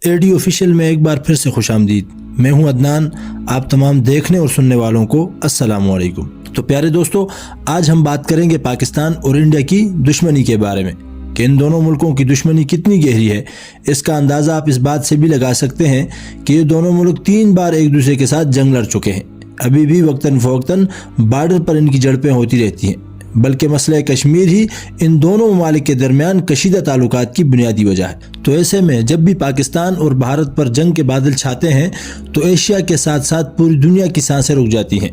AD official میں ایک بار پھر سے خوش آمدید. میں ہوں عدنان. آپ تمام دیکھنے اور سننے والوں کو السلام علیکم. تو پیارے دوستو، آج ہم بات کریں گے پاکستان اور انڈیا کی دشمنی کے بارے میں کہ ان دونوں ملکوں کی دشمنی کتنی گہری ہے. اس کا اندازہ آپ اس بات سے بھی لگا سکتے ہیں کہ یہ دونوں ملک 3 بار ایک دوسرے کے ساتھ جنگ لڑ چکے ہیں. ابھی بھی وقتاً فوقتاً بارڈر پر ان کی جھڑپیں ہوتی رہتی ہیں، بلکہ مسئلہ کشمیر ہی ان دونوں ممالک کے درمیان کشیدہ تعلقات کی بنیادی وجہ ہے. تو ایسے میں جب بھی پاکستان اور بھارت پر جنگ کے بادل چھاتے ہیں تو ایشیا کے ساتھ ساتھ پوری دنیا کی سانسیں رک جاتی ہیں،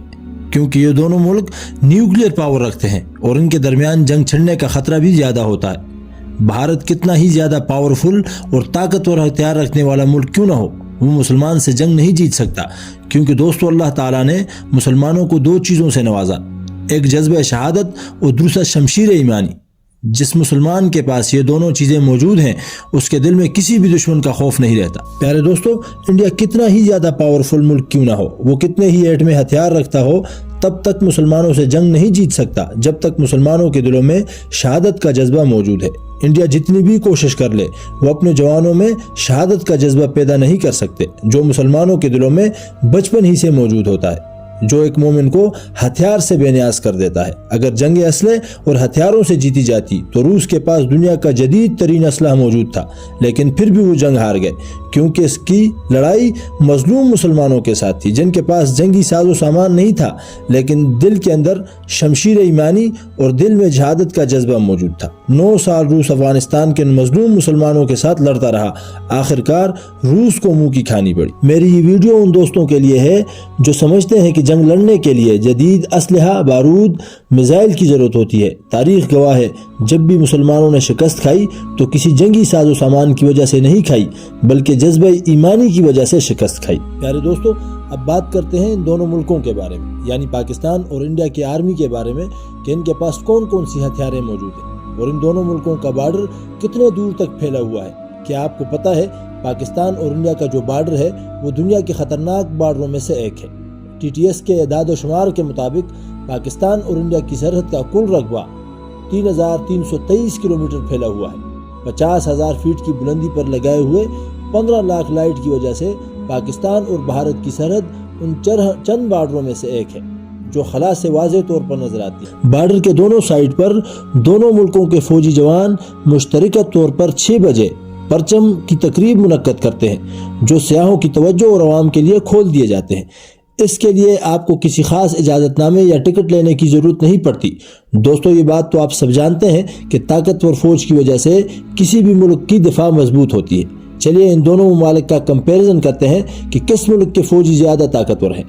کیونکہ یہ دونوں ملک نیوکلیئر پاور رکھتے ہیں اور ان کے درمیان جنگ چھڑنے کا خطرہ بھی زیادہ ہوتا ہے. بھارت کتنا ہی زیادہ پاورفل اور طاقتور ہتھیار رکھنے والا ملک کیوں نہ ہو، وہ مسلمان سے جنگ نہیں جیت سکتا. کیونکہ دوستو، اللہ تعالیٰ نے مسلمانوں کو 2 چیزوں سے نوازا، ایک جذبہ شہادت اور دوسرا شمشیر ایمانی. جس مسلمان کے پاس یہ دونوں چیزیں موجود ہیں اس کے دل میں کسی بھی دشمن کا خوف نہیں رہتا. پیارے دوستو، انڈیا کتنا ہی زیادہ پاورفل ملک کیوں نہ ہو، وہ کتنے ہی ایٹمی ہتھیار رکھتا ہو، تب تک مسلمانوں سے جنگ نہیں جیت سکتا جب تک مسلمانوں کے دلوں میں شہادت کا جذبہ موجود ہے. انڈیا جتنی بھی کوشش کر لے وہ اپنے جوانوں میں شہادت کا جذبہ پیدا نہیں کر سکتے جو مسلمانوں کے دلوں میں بچپن ہی سے موجود ہوتا ہے، جو ایک مومن کو ہتھیار سے بے نیاز کر دیتا ہے. اگر جنگ اسلحے اور ہتھیاروں سے جیتی جاتی تو روس کے پاس دنیا کا جدید ترین اسلحہ موجود تھا، لیکن پھر بھی وہ جنگ ہار گئے کیونکہ اس کی لڑائی مظلوم مسلمانوں کے ساتھ تھی جن کے پاس جنگی ساز و سامان نہیں تھا، لیکن دل کے اندر شمشیر ایمانی اور دل میں جہادت کا جذبہ موجود تھا. 9 سال روس افغانستان کے مظلوم مسلمانوں کے ساتھ لڑتا رہا، آخرکار روس کو منہ کی کھانی پڑی. میری یہ ویڈیو ان دوستوں کے لیے ہے جو سمجھتے ہیں کہ جنگ لڑنے کے لیے جدید اسلحہ، بارود، میزائل کی ضرورت ہوتی ہے. تاریخ گواہ ہے جب بھی مسلمانوں نے شکست کھائی تو کسی جنگی ساز و سامان کی وجہ سے نہیں کھائی بلکہ جذبہ ایمانی کی وجہ سے شکست کھائی. پیارے دوستو، اب بات کرتے ہیں ان دونوں ملکوں کے بارے میں، یعنی پاکستان اور انڈیا کی آرمی کے بارے میں کہ ان کے پاس کون کون سی ہتھیاریں موجود ہیں اور ان دونوں ملکوں کا بارڈر کتنے دور تک پھیلا ہوا ہے. کیا آپ کو پتا ہے پاکستان اور انڈیا کا جو بارڈر ہے وہ دنیا کے خطرناک بارڈروں میں سے ایک ہے. TTS کے اعداد و شمار کے مطابق پاکستان اور انڈیا کی سرحد کا کل رقبہ 3323 کلومیٹر پھیلا ہوا ہے. 50,000 فیٹ کی بلندی پر لگائے ہوئے 15 لاکھ لائٹ کی وجہ سے پاکستان اور بھارت کی سرحد ان چند بارڈروں میں سے ایک ہے جو خلا سے واضح طور پر نظر آتی ہے. بارڈر کے دونوں سائڈ پر دونوں ملکوں کے فوجی جوان مشترکہ طور پر 6 بجے پرچم کی تقریب منعقد کرتے ہیں جو سیاحوں کی توجہ اور عوام کے لیے کھول دیے جاتے ہیں. اس کے لیے آپ کو کسی خاص اجازت نامے یا ٹکٹ لینے کی ضرورت نہیں پڑتی. دوستو، یہ بات تو آپ سب جانتے ہیں کہ طاقتور فوج کی وجہ سے کسی بھی ملک کی دفاع مضبوط ہوتی ہے. چلیے ان دونوں ممالک کا کمپیریزن کرتے ہیں کہ کس ملک کے فوجی زیادہ طاقتور ہیں.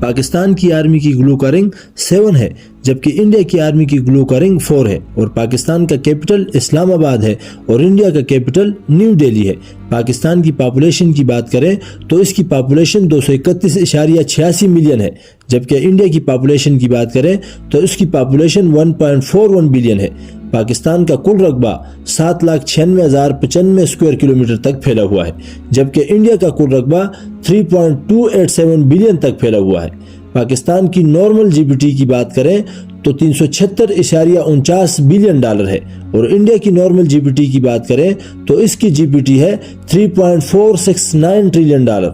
پاکستان کی آرمی کی گلوکارنگ 7 ہے جبکہ انڈیا کی آرمی کی گلوکارنگ 4 ہے اور پاکستان کا کیپٹل اسلام آباد ہے اور انڈیا کا کیپٹل نیو دہلی ہے. پاکستان کی پاپولیشن کی بات کریں تو اس کی پاپولیشن 231.86 ملین ہے جبکہ انڈیا کی پاپولیشن کی بات کریں تو اس کی پاپولیشن 1.41 بلین ہے. پاکستان کا کل رقبہ 7,96,095 اسکوائر کلومیٹر تک پھیلا ہوا ہے جبکہ انڈیا کا کل رقبہ 3.287 بلین تک پھیلا ہوا ہے. پاکستان کی نارمل GDP کی بات کریں تو 376.49 بلین ڈالر ہے اور انڈیا کی نارمل GDP کی بات کریں تو اس کی GDP ہے 3.469 ٹریلین ڈالر.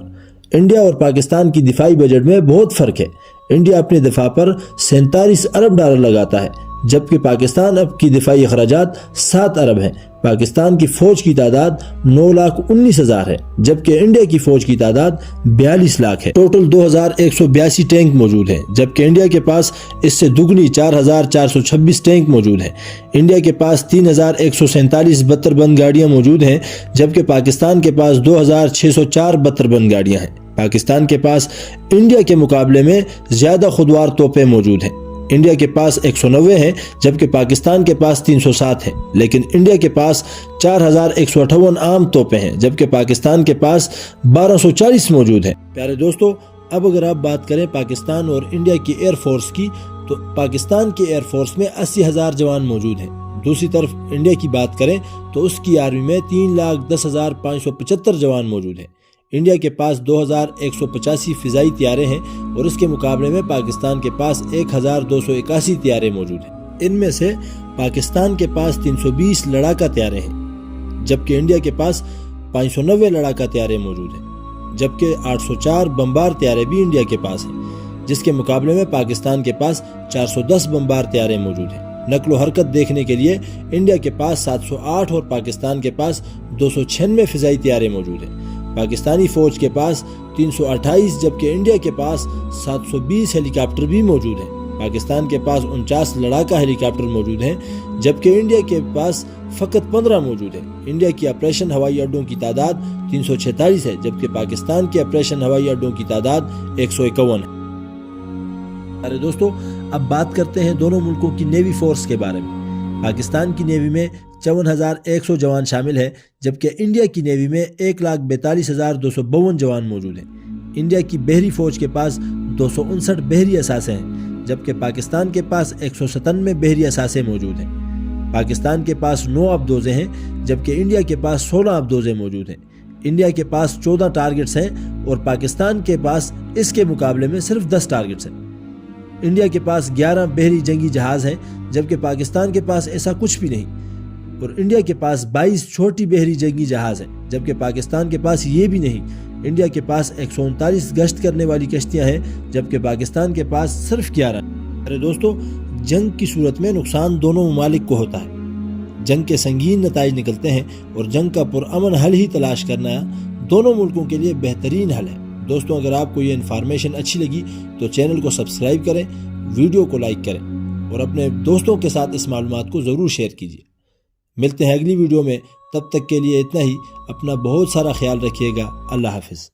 انڈیا اور پاکستان کی دفاعی بجٹ میں بہت فرق ہے. انڈیا اپنے دفاع پر 47 ارب ڈالر لگاتا ہے جبکہ پاکستان اب کی دفاعی اخراجات 7 ارب ہیں. پاکستان کی فوج کی تعداد 9,19,000 ہے جبکہ انڈیا کی فوج کی تعداد 42 لاکھ ہے. ٹوٹل 2,182 ٹینک موجود ہیں جبکہ انڈیا کے پاس اس سے دگنی 4,426 ٹینک موجود ہیں. انڈیا کے پاس 3,147 بتر بند گاڑیاں موجود ہیں جبکہ پاکستان کے پاس 2,604 بتر بند گاڑیاں ہیں. پاکستان کے پاس انڈیا کے مقابلے میں زیادہ خودوار توپیں موجود ہیں. انڈیا کے پاس 190 ہیں جبکہ پاکستان کے پاس 307 ہیں، لیکن انڈیا کے پاس 4,158 عام توپیں ہیں جبکہ پاکستان کے پاس 1,240 موجود ہیں. پیارے دوستو، اب اگر آپ بات کریں پاکستان اور انڈیا کی ایئر فورس کی تو پاکستان کی ایئر فورس میں 80,000 جوان موجود ہیں. دوسری طرف انڈیا کی بات کریں تو اس کی آرمی میں 3,10,575 جوان موجود ہیں. انڈیا کے پاس 2,185 فضائی طیارے ہیں اور اس کے مقابلے میں پاکستان کے پاس 1,281 طیارے موجود ہیں. ان میں سے پاکستان کے پاس 320 لڑاکا طیارے ہیں، جبکہ انڈیا کے پاس 590 لڑاکا طیارے موجود ہیں، جبکہ 804 بمبار طیارے بھی انڈیا کے پاس ہیں، جس کے مقابلے میں پاکستان کے پاس 410 بمبار طیارے موجود ہیں۔ نقل و حرکت دیکھنے کے لیے انڈیا کے پاس 708 اور پاکستان کے پاس 296 فضائی طیارے موجود ہیں۔ پاکستانی فوج کے پاس 328 جبکہ انڈیا کے پاس 720 ہیلی کاپٹر بھی موجود ہیں۔ پاکستان کے پاس 49 لڑاکا ہیلی کاپٹر موجود ہیں، جبکہ انڈیا کے پاس فقط 15 موجود ہیں۔ انڈیا کی آپریشن ہوائی اڈوں کی تعداد 346 ہے، جبکہ پاکستان کے آپریشن ہوائی اڈوں کی تعداد 151 ہے۔ ارے دوستو، اب بات کرتے ہیں دونوں ملکوں کی نیوی فورس کے بارے میں۔ پاکستان کی نیوی میں 54,100 جوان شامل ہیں، جبکہ انڈیا کی نیوی میں 1,42,252 جوان موجود ہیں۔ انڈیا کی بحری فوج کے پاس 259 بحری اثاثے ہیں، جبکہ پاکستان کے پاس 197 بحری اثاثے موجود ہیں۔ پاکستان کے پاس 9 آبدوزیں ہیں، جبکہ انڈیا کے پاس 16 آبدوزیں موجود ہیں۔ انڈیا کے پاس 14 ٹارگٹس ہیں اور پاکستان کے پاس اس کے مقابلے میں صرف 10 ٹارگٹس ہیں۔ انڈیا کے پاس 11 بحری جنگی جہاز ہیں، جبکہ پاکستان کے پاس ایسا کچھ بھی نہیں، اور انڈیا کے پاس 22 چھوٹی بحری جنگی جہاز ہیں، جبکہ پاکستان کے پاس یہ بھی نہیں۔ انڈیا کے پاس 139 گشت کرنے والی کشتیاں ہیں، جبکہ پاکستان کے پاس صرف 11۔ ارے دوستو، جنگ کی صورت میں نقصان دونوں ممالک کو ہوتا ہے۔ جنگ کے سنگین نتائج نکلتے ہیں اور جنگ کا پرامن حل ہی تلاش کرنا دونوں ملکوں کے لیے بہترین حل ہے۔ دوستوں، اگر آپ کو یہ انفارمیشن اچھی لگی تو چینل کو سبسکرائب کریں، ویڈیو کو لائک کریں اور اپنے دوستوں کے ساتھ اس معلومات کو ضرور شیئر کیجیے۔ ملتے ہیں اگلی ویڈیو میں، تب تک کے لیے اتنا ہی۔ اپنا بہت سارا خیال رکھیے گا۔ اللہ حافظ۔